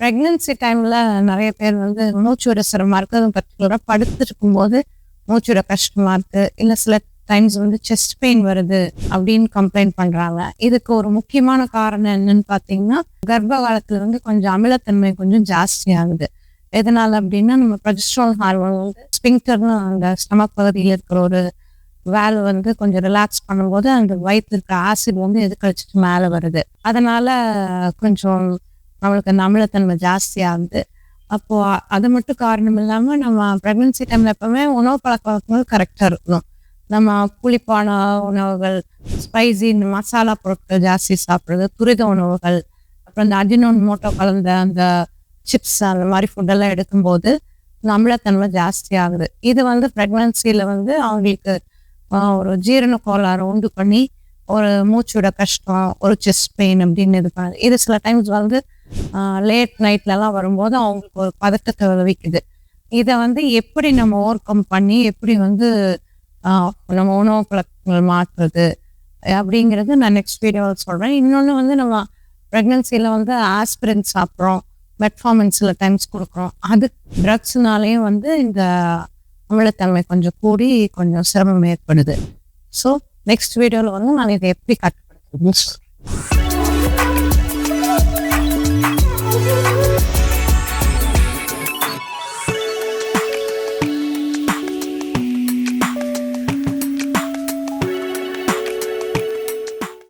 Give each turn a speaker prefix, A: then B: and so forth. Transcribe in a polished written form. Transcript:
A: Pregnancy டைமில் நிறைய பேர் வந்து மூச்சோட சிரமமாக இருக்குது. அதுவும் பர்டிகுலராக படுத்துருக்கும் போது மூச்சோட கஷ்டமாக இருக்குது, இல்லை சில டைம்ஸ் வந்து செஸ்ட் பெயின் வருது அப்படின்னு கம்ப்ளைண்ட் பண்ணுறாங்க. இதுக்கு ஒரு முக்கியமான காரணம் என்னன்னு பார்த்தீங்கன்னா, கர்ப்ப காலத்தில் வந்து கொஞ்சம் அமிலத்தன்மை கொஞ்சம் ஜாஸ்தி ஆகுது. எதனால் அப்படின்னா, நம்ம ப்ரொஜெஸ்டரால் ஹார்மோன் வந்து ஸ்பிங்டர்னு அந்த ஸ்டமக் பகுதியில் இருக்கிற ஒரு வேலை வந்து கொஞ்சம் ரிலாக்ஸ் பண்ணும்போது அந்த வயிற்றுல இருக்கிற ஆசிட் வந்து எதுக்கழிச்சிட்டு மேலே வருது. அதனால் கொஞ்சம் நம்மளுக்கு அந்த அமிலத்தன்மை ஜாஸ்தி ஆகுது. அப்போது அது மட்டும் காரணம் இல்லாமல் நம்ம ப்ரெக்னென்சி டைமில் எப்போவுமே உணவு பழக்க வழக்கங்கள் கரெக்டாக இருக்கணும். நம்ம புளிப்பான உணவுகள், ஸ்பைசி இந்த மசாலா பொருட்கள் ஜாஸ்தி சாப்பிட்றது, துரித உணவுகள், அப்புறம் இந்த அஜினோமோட்டோ கலந்த அந்த சிப்ஸ் அந்த மாதிரி ஃபுட்டெல்லாம் எடுக்கும்போது இந்த அமிலத்தன்மை ஜாஸ்தி ஆகுது. இது வந்து ப்ரெக்னென்சியில் வந்து அவங்களுக்கு ஒரு ஜீரண கோளாறு உண்டு பண்ணி ஒரு மூச்சோட கஷ்டம், ஒரு செஸ்ட் பெயின் அப்படின்னு இது பண்ணுது. இது சில டைம்ஸ் வந்து லேட் நைட்லலாம் வரும்போது அவங்களுக்கு ஒரு பதட்டத்தை விளைவிக்குது. இதை வந்து எப்படி நம்ம ஓவர் கம் பண்ணி எப்படி வந்து நம்ம உணவு பழக்கங்கள் மாற்றுறது அப்படிங்கிறது நான் நெக்ஸ்ட் வீடியோவில் சொல்கிறேன். இன்னொன்று வந்து நம்ம ப்ரெக்னென்சியில் வந்து ஆஸ்பிரின் சாப்பிட்றோம், மெட்ஃபார்மின் சில டைம்ஸ் கொடுக்குறோம். அது ட்ரக்ஸ்னாலேயும் வந்து இந்த அமிலத்தன்மை கொஞ்சம் கூடி கொஞ்சம் சிரமம் ஏற்படுது. ஸோ நெக்ஸ்ட் வீடியோவில் வந்து நான் இதை எப்படி கட்டுப்படுத்துறதுன்னு சொல்கிறேன்.